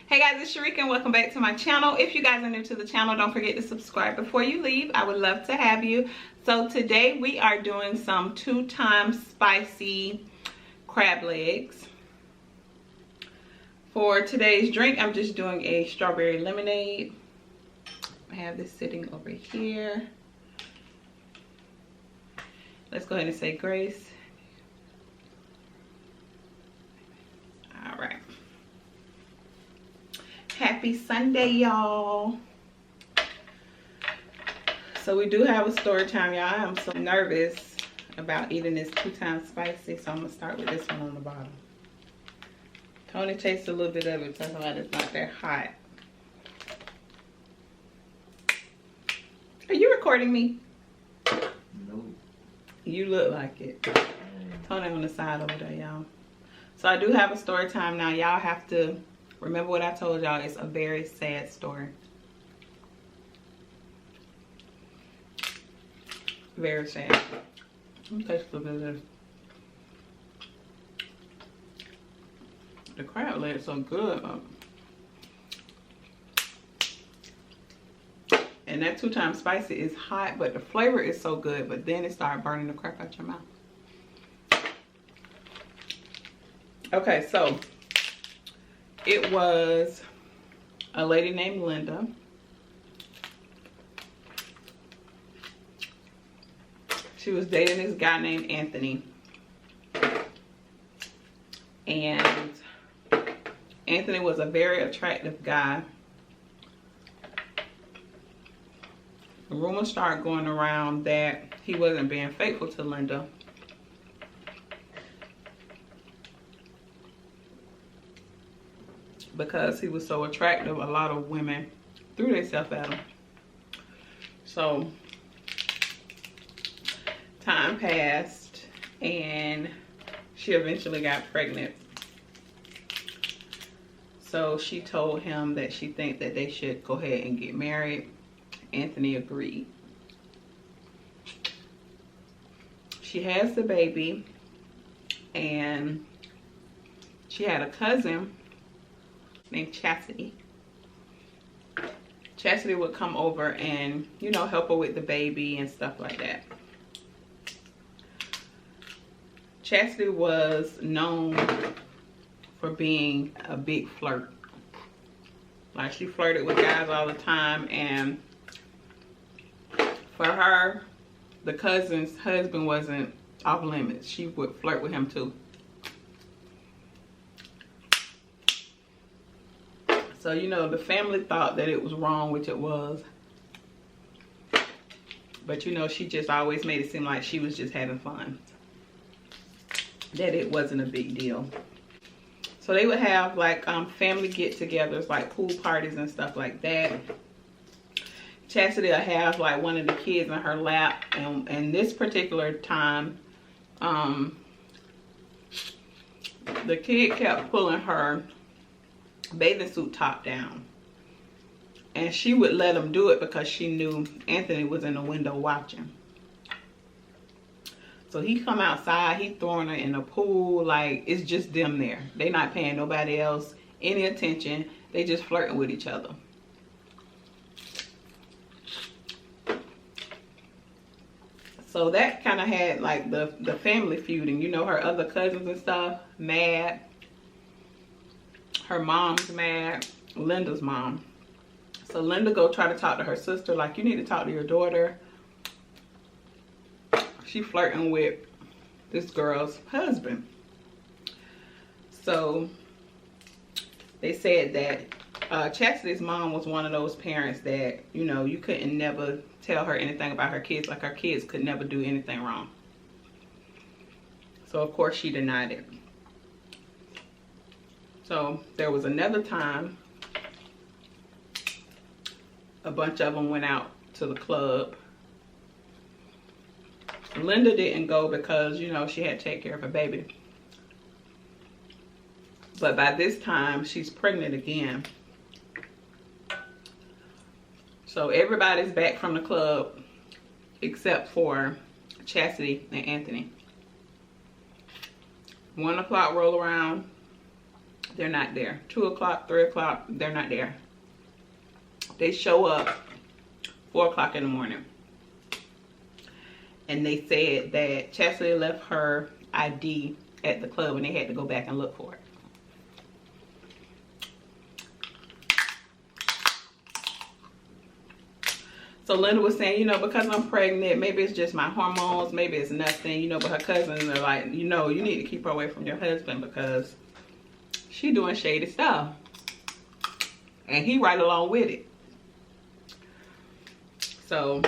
Hey guys, it's Sharika and welcome back to my channel. If you guys are new to the channel, don't forget to subscribe before you leave. I would love to have you. So today we are doing some 2-time spicy crab legs. For today's drink, I'm just doing a strawberry lemonade. I have this sitting over here. Let's go ahead and say grace. All right. Happy Sunday, y'all. So we do have a story time, y'all. I'm so nervous about eating this 2-time spicy, so I'm gonna start with this one on the bottom. Tony tastes a little bit of it, talking about it's not that hot. Are you recording me? No. You look like it. Tony on the side over there, y'all. So I do have a story time now. Y'all have to remember what I told y'all. It's a very sad story. Very sad. Let me taste a little bit of this. The crab leg is so good. And that 2-time spicy is hot, but the flavor is so good. But then it started burning the crap out your mouth. Okay, so it was a lady named Linda. She was dating this guy named Anthony. And Anthony was a very attractive guy. Rumors started going around that he wasn't being faithful to Linda. Because he was so attractive, a lot of women threw themselves at him. So time passed and she eventually got pregnant. So she told him that she think that they should go ahead and get married. Anthony agreed. She has the baby and she had a cousin named Chastity. Chastity would come over and, you know, help her with the baby and stuff like that. Chastity was known for being a big flirt. Like, she flirted with guys all the time, and for her, the cousin's husband wasn't off limits. She would flirt with him too. So, you know, the family thought that it was wrong, which it was. But, you know, she just always made it seem like she was just having fun. That it wasn't a big deal. So they would have like family get-togethers, like pool parties and stuff like that. Chastity would have like one of the kids in her lap. And this particular time, the kid kept pulling her bathing suit top down, and she would let him do it because she knew Anthony was in the window watching. So he come outside, he throwing her in the pool, like it's just them there. They not paying nobody else any attention. They just flirting with each other. So that kind of had like the family feuding, you know, her other cousins and stuff mad. Her mom's mad, Linda's mom. So Linda go try to talk to her sister, like, you need to talk to your daughter. She flirting with this girl's husband. So they said that Chastity's mom was one of those parents that, you know, you couldn't never tell her anything about her kids. Like, her kids could never do anything wrong. So of course she denied it. So there was another time a bunch of them went out to the club. Linda didn't go because, you know, she had to take care of her baby. But by this time, she's pregnant again. So everybody's back from the club except for Chastity and Anthony. 1 o'clock roll around. they're not there. 2 o'clock, 3 o'clock, they're not there. They show up 4 o'clock in the morning. And they said that Chastity left her ID at the club and they had to go back and look for it. So Linda was saying, you know, because I'm pregnant, maybe it's just my hormones, maybe it's nothing, you know, but her cousins are like, you know, you need to keep her away from your husband because she doing shady stuff. And he right along with it. So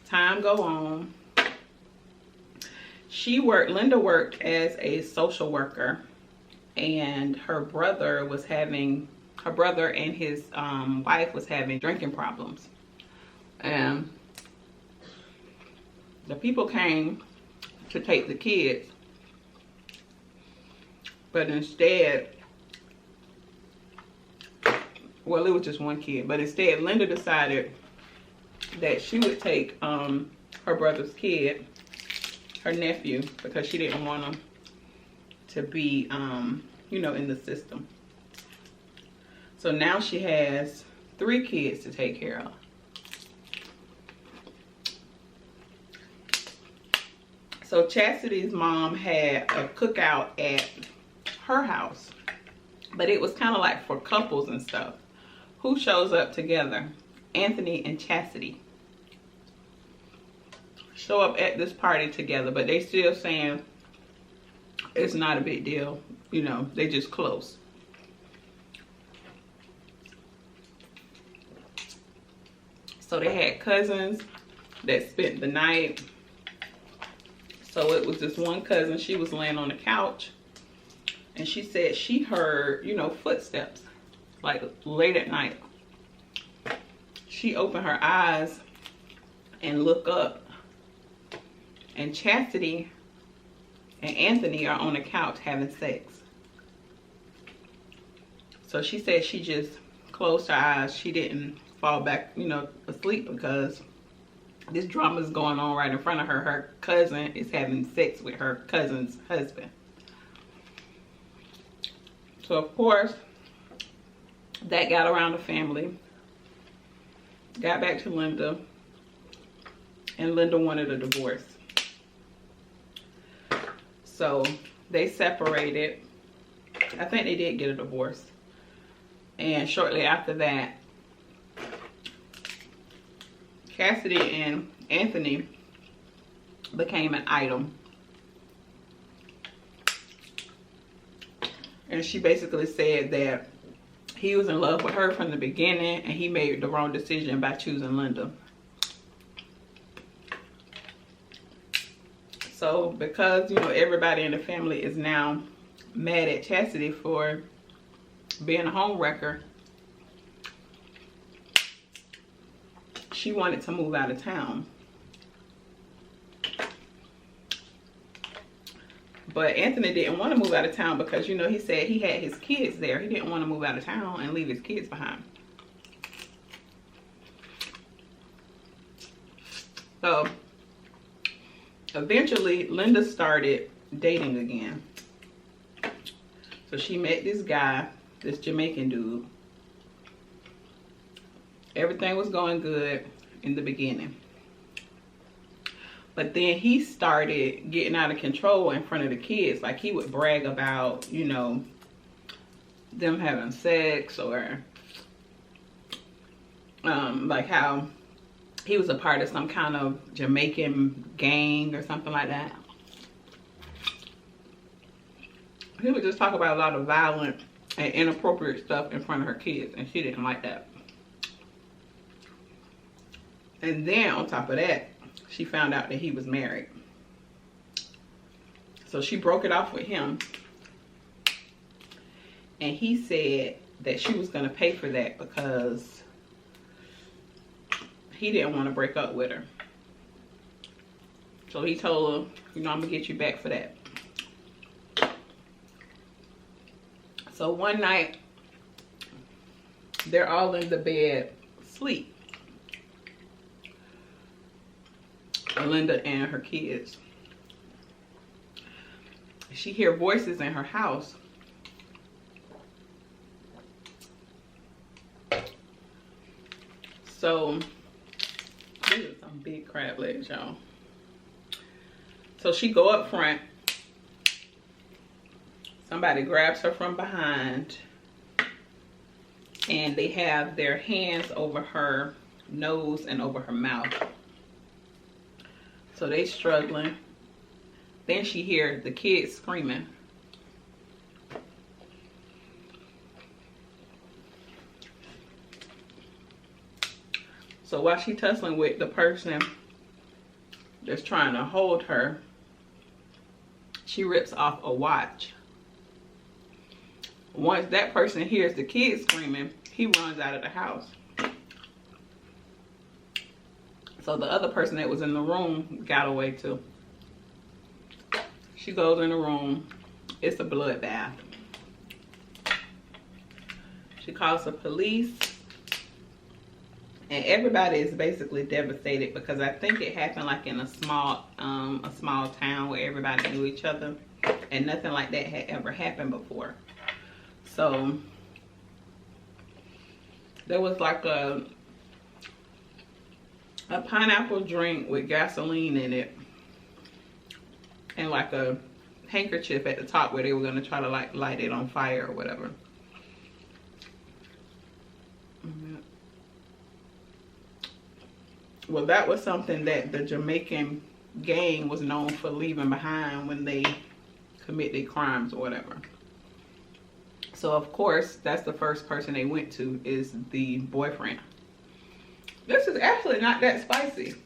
time go on. Linda worked as a social worker, and her brother and his wife was having drinking problems. And the people came to take the kids, but instead, well, it was just one kid, but instead Linda decided that she would take her brother's kid, her nephew, because she didn't want him to be, you know, in the system. So now she has 3 kids to take care of. So Chastity's mom had a cookout at her house, but it was kind of like for couples and stuff. Who shows up together? Anthony and Chastity show up at this party together, but they still saying it's not a big deal. You know, they just close. So they had cousins that spent the night. So it was this one cousin, she was laying on the couch and she said she heard, you know, footsteps like late at night. She opened her eyes and looked up, and Chastity and Anthony are on the couch having sex. So she said she just closed her eyes. She didn't fall back, you know, asleep because this drama is going on right in front of her. Her cousin is having sex with her cousin's husband. So of course, that got around the family, got back to Linda, and Linda wanted a divorce. So they separated. I think they did get a divorce. And shortly after that, Chastity and Anthony became an item. And she basically said that he was in love with her from the beginning and he made the wrong decision by choosing Linda. So because, you know, everybody in the family is now mad at Chastity for being a homewrecker, she wanted to move out of town. But Anthony didn't want to move out of town because, you know, he said he had his kids there. He didn't want to move out of town and leave his kids behind. So eventually Linda started dating again. So she met this guy, this Jamaican dude. Everything was going good in the beginning. But then he started getting out of control in front of the kids. Like he would brag about, you know, them having sex, or like how he was a part of some kind of Jamaican gang or something like that. He would just talk about a lot of violent and inappropriate stuff in front of her kids, and she didn't like that. And then on top of that, she found out that he was married. So she broke it off with him. And he said that she was going to pay for that because he didn't want to break up with her. So he told her, you know, I'm going to get you back for that. So one night, they're all in the bed asleep. Linda and her kids. She hear voices in her house. So these are some big crab legs, y'all. So she go up front. Somebody grabs her from behind, and they have their hands over her nose and over her mouth. So they struggling. Then she hears the kids screaming. So while she tussling with the person that's trying to hold her, she rips off a watch. Once that person hears the kids screaming, he runs out of the house. So the other person that was in the room got away too. She goes in the room. It's a bloodbath. She calls the police. And everybody is basically devastated because I think it happened like in a small town where everybody knew each other, and nothing like that had ever happened before. So there was like a pineapple drink with gasoline in it, and like a handkerchief at the top where they were gonna try to like light it on fire or whatever. Well, that was something that the Jamaican gang was known for leaving behind when they commit their crimes or whatever. So of course, that's the first person they went to, is the boyfriend. This is actually not that spicy.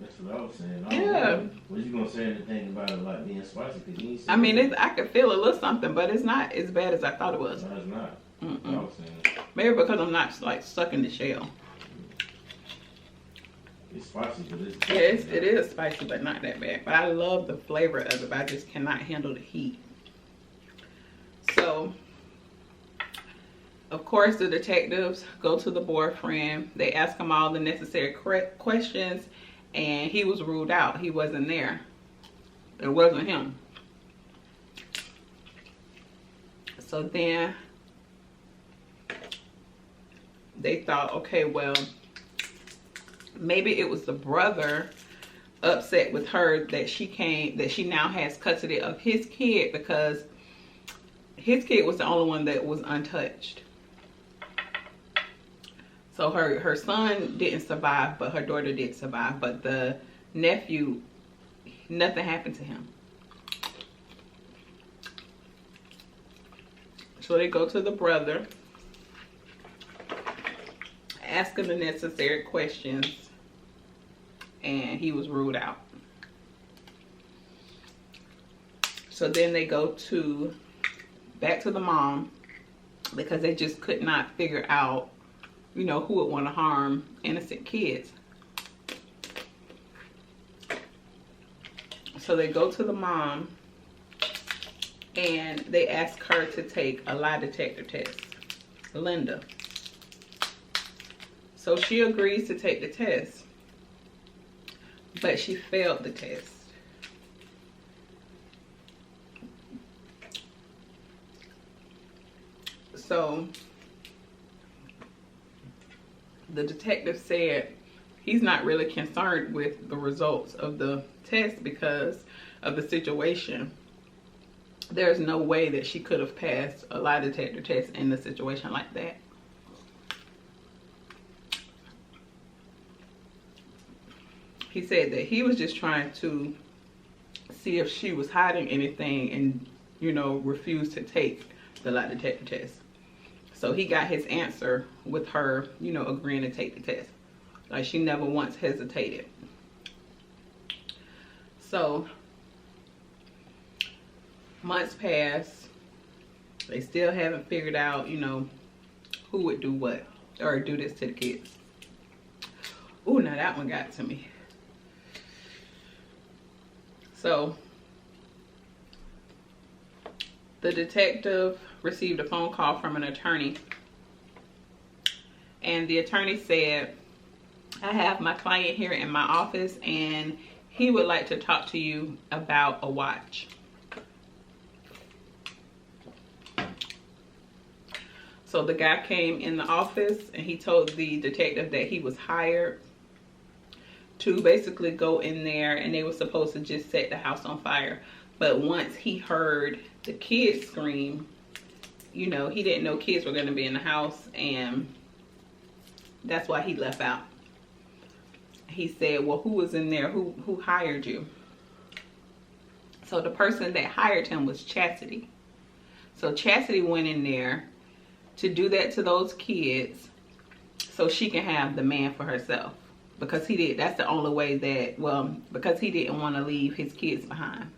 That's what I was saying. Yeah. Was you gonna say anything about it like being spicy? Cause you I mean, I could feel a little something, but it's not as bad as I thought it was. No, it's not. Mm-mm. I was saying. Maybe because I'm not like stuck in the shell. It's spicy, but it's Yeah, it is spicy, but not that bad. But I love the flavor of it, but I just cannot handle the heat. So, of course, the detectives go to the boyfriend. They ask him all the necessary questions, and he was ruled out. He wasn't there. It wasn't him. So then they thought, okay, well, maybe it was the brother upset with her that she now has custody of his kid, because his kid was the only one that was untouched. So her son didn't survive, but her daughter did survive. But the nephew, nothing happened to him. So they go to the brother, ask him the necessary questions, and he was ruled out. So then they go back to the mom, because they just could not figure out, you know, who would want to harm innocent kids. So they go to the mom, and they ask her to take a lie detector test, Linda. So she agrees to take the test, but she failed the test. So the detective said he's not really concerned with the results of the test because of the situation. There's no way that she could have passed a lie detector test in a situation like that. He said that he was just trying to see if she was hiding anything and, you know, refused to take the lie detector test. So he got his answer with her, you know, agreeing to take the test. Like, she never once hesitated. So months pass. They still haven't figured out, you know, who would do what or do this to the kids. Ooh, now that one got to me. So the detective received a phone call from an attorney, and the attorney said, I have my client here in my office and he would like to talk to you about a watch. So So the guy came in the office and he told the detective that he was hired to basically go in there, and they were supposed to just set the house on fire. But once he heard the kids scream, you know, he didn't know kids were going to be in the house, and that's why he left out. He said, well, who was in there? Who hired you? So the person that hired him was Chastity. So Chastity went in there to do that to those kids so she can have the man for herself. Because that's the only way that, well, because he didn't want to leave his kids behind.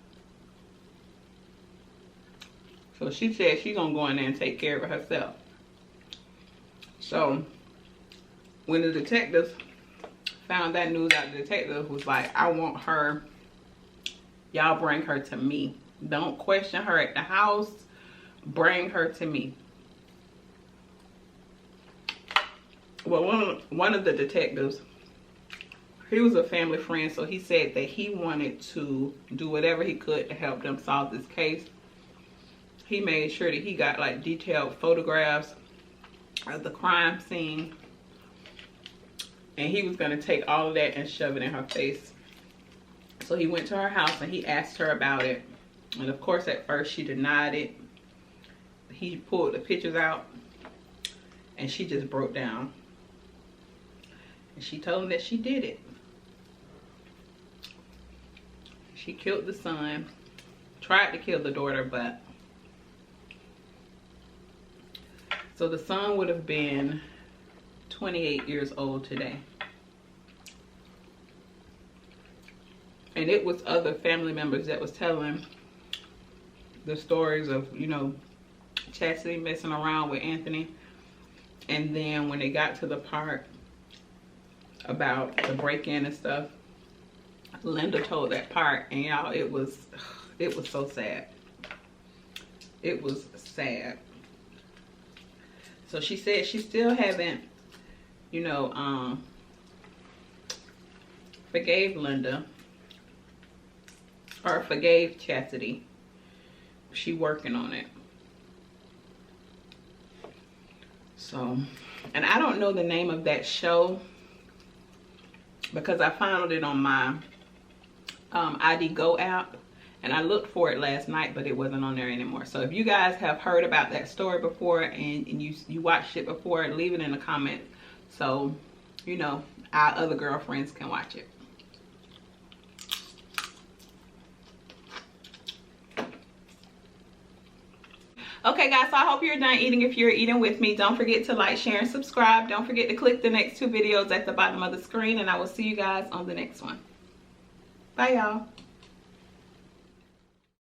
So she said she's going to go in there and take care of it herself. So when the detectives found that news out, the detective was like, I want her, y'all bring her to me. Don't question her at the house. Bring her to me. Well, one of the detectives, he was a family friend, so he said that he wanted to do whatever he could to help them solve this case. He made sure that he got like detailed photographs of the crime scene. And he was going to take all of that and shove it in her face. So he went to her house and he asked her about it. And of course, at first she denied it. He pulled the pictures out and she just broke down. And she told him that she did it. She killed the son, tried to kill the daughter, but... So the son would have been 28 years old today. And it was other family members that was telling the stories of, you know, Chastity messing around with Anthony. And then when they got to the part about the break-in and stuff, Linda told that part, and y'all, it was so sad. It was sad. So she said she still haven't, you know, forgave Linda or forgave Chastity. She working on it. So, and I don't know the name of that show because I found it on my ID Go app, and I looked for it last night, but it wasn't on there anymore. So if you guys have heard about that story before and you watched it before, leave it in the comments so, you know, our other girlfriends can watch it. Okay guys, so I hope you're done eating. If you're eating with me, don't forget to like, share, and subscribe. Don't forget to click the next 2 videos at the bottom of the screen, and I will see you guys on the next one. Bye y'all.